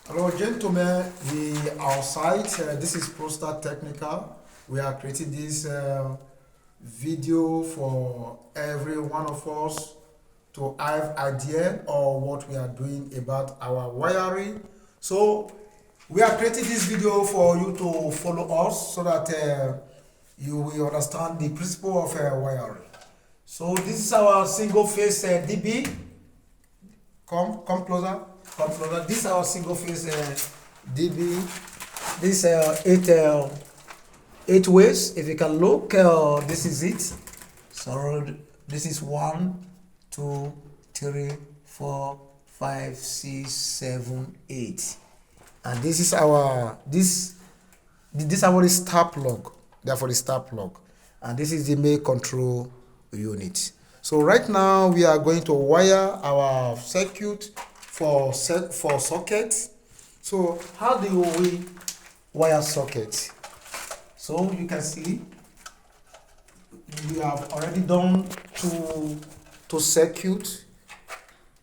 Hello, gentlemen. We outside. This is Prostar Technical. We are creating this video for every one of us to have idea of what we are doing about our wiring. So we are creating this video for you to follow us so that you will understand the principle of wiring. So this is our single phase DB. Come closer. Come closer. This is our single phase DB. This eight ways. If you can look, this is it. So this is 1, 2, 3, 4, 5, 6, 7, 8, and this is our this is our star plug. Therefore, the star plug, and this is the main control unit. So right now we are going to wire our circuit for socket. So how do we wire socket? So you can see we have already done to circuit.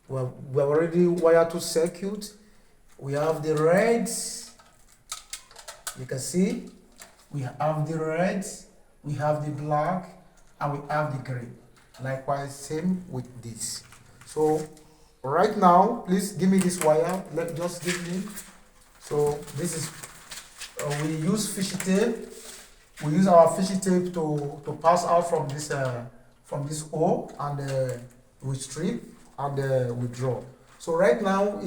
We have already wired to circuit. We have the red. You can see we have the red, we have the black, and we have the green. Likewise, same with this. So right now, please give me this wire. Just give me. So this is we use fishy tape. We use our fishy tape to pass out from this hole, and we strip and we draw. So right now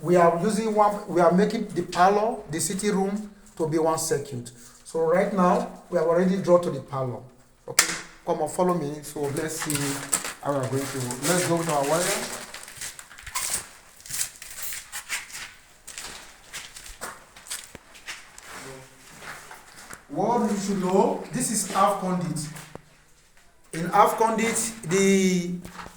we are using one. We are making the parlor, the sitting room, to be one circuit. So right now we have already drawn to the parlor. Okay, come on, follow me. So let's see how we are going to. Let's go to our wire. What you should know, this is half conduit. In half conduit, the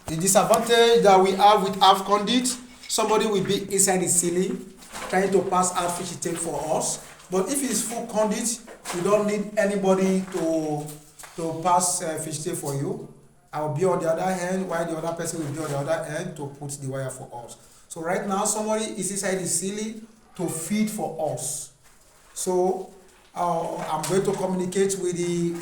disadvantage that we have with half conduit, somebody will be inside the ceiling trying to pass out fishy tape for us. But if it's full conduit, you don't need anybody to pass fishy tape for you. I will be on the other end, while the other person will be on the other end to put the wire for us. So right now, somebody is inside the ceiling to feed for us. So I'm going to communicate with the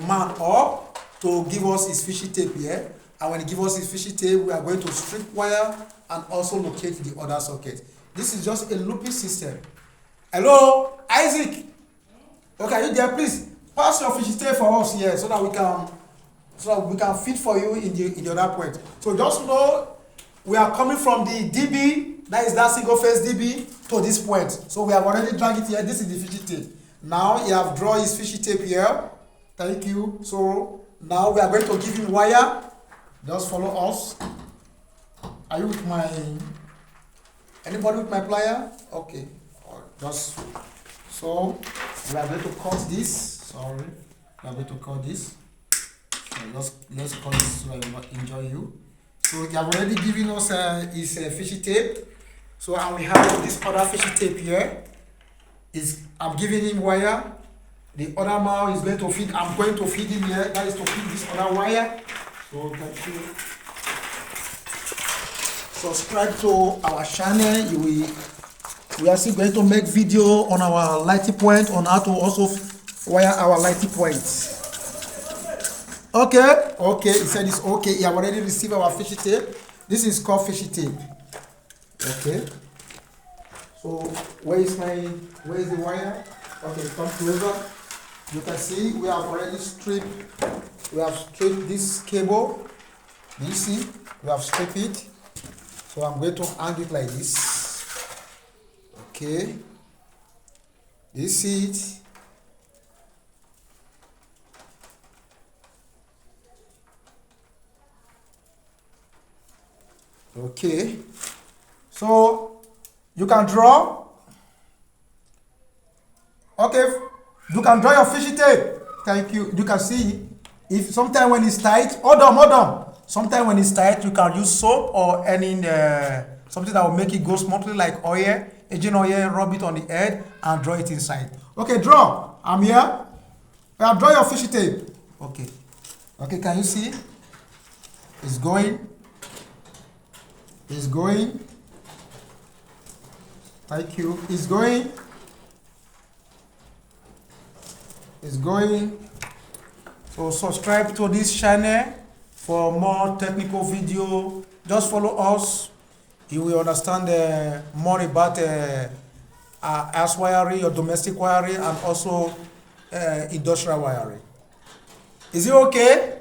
man up to give us his fishy tape here. And when he gives us his fishy tape, we are going to strip wire and also locate the other socket. This is just a looping system. Hello, Isaac. Okay, are you there? Please pass your fishy tape for us here so that we can feed for you in the other point. So just know we are coming from the DB, that single phase DB, to this point. So we have already dragged it here. This is the fishy tape. Now he have drawn his fishy tape here. Thank you. So now we are going to give him wire. Just follow us. Are you with anybody with my plier? Okay. Just so we are going to cut this. Sorry, we are going to cut this. So let's cut this so I will not injure you. So he have already given us his fishy tape. So and we have this other fishy tape here. I'm giving him wire. The other man is going to feed. I'm going to feed him here. That is to feed this other wire. So thank you. Subscribe to our channel. We are still going to make video on our lighting point, on how to also wire our lighting points. Okay, he said it's okay. He have already received our fishy tape. This is called fishy tape. Okay. So where is the wire? Okay, come closer. You can see we have already stripped. We have stripped this cable. Do you see? We have stripped it. So I'm going to hang it like this. Okay. Do you see it? Okay. So you can draw. Okay. You can draw your fishy tape. Thank you. You can see if sometimes when it's tight, hold on. Sometimes when it's tight, you can use soap or any something that will make it go smoothly, like oil, engine oil, rub it on the head and draw it inside. Okay, draw. I'm here. Draw your fishy tape. Okay, can you see? It's going. Thank you. It's going. It's going. So subscribe to this channel for more technical video. Just follow us. You will understand more about house wiring, your domestic wiring, and also industrial wiring. Is it okay?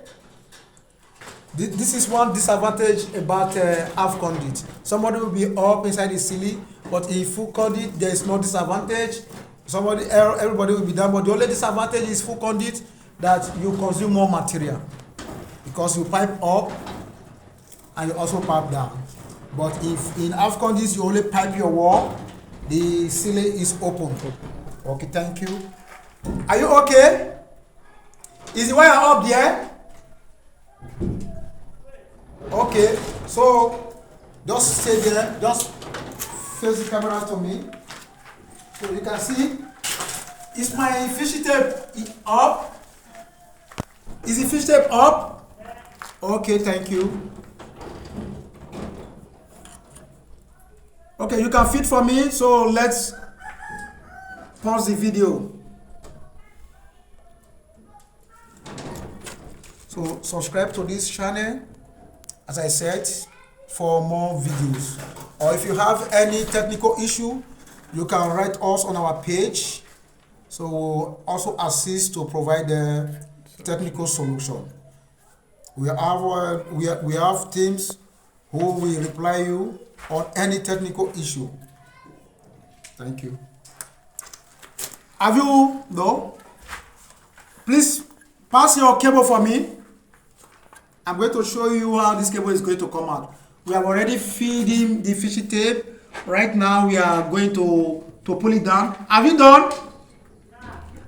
This is one disadvantage about half conduit. Somebody will be up inside the ceiling, but in full conduit, there is no disadvantage. Everybody will be down, but the only disadvantage is full conduit, that you consume more material because you pipe up and you also pipe down. But if in half conduit you only pipe your wall, the ceiling is open. Okay, thank you. Are you okay? Is the wire up there? Okay, so just stay there, just face the camera to me. So you can see, is my fish tape up? Is the fish tape up? Okay, thank you. Okay, you can fit for me, so let's pause the video. So subscribe to this channel, as I said, for more videos. Or if you have any technical issue, you can write us on our page. So we'll also assist to provide the technical solution. We have teams who will reply you on any technical issue. Thank you. Have you? No? Please pass your cable for me. I'm going to show you how this cable is going to come out. We have already feeding the fishy tape. Right now we are going to pull it down. Have you done?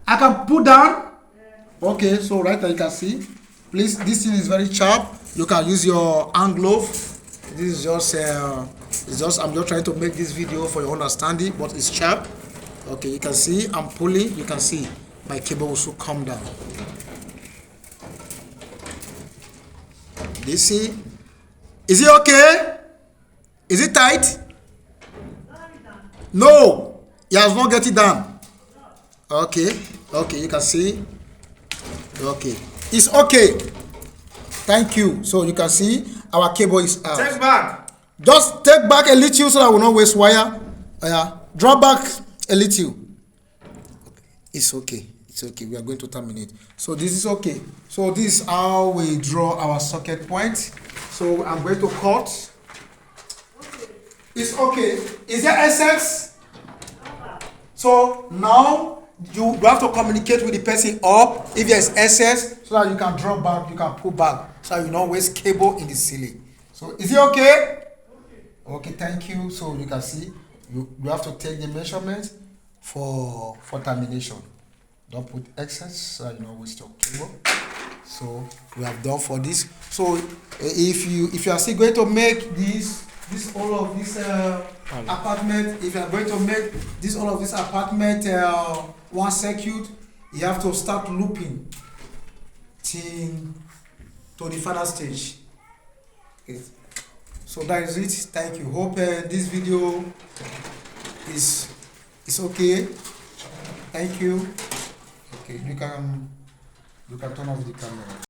I can pull down. Okay, so right now you can see. Please, this thing is very sharp. You can use your hand glove. This is just I'm just trying to make this video for your understanding, but it's sharp. Okay, you can see I'm pulling. You can see my cable will soon come down. Do you see? Is it okay? Is it tight? No, he has not get it done. Okay, okay, you can see. Okay, it's okay. Thank you. So you can see our cable is out. Take back. Just take back a little so that we will not waste wire. Drop back a little. It's okay. It's okay. We are going to terminate. So this is okay. So this is how we draw our socket point. So I'm going to cut. It's okay. Is there excess? So now you have to communicate with the person up if there is excess, so that you can drop back, you can pull back, so that you don't waste cable in the ceiling. So is it okay? Okay, thank you. So you can see you have to take the measurement for termination. Don't put excess, so that you don't waste your cable. So we have done for this. So if you are still going to make all of this apartment, if you are going to make all of this apartment one circuit, you have to start looping till to the final stage. Okay. So that is it. Thank you. Hope this video is okay. Thank you. Okay, you can turn off the camera.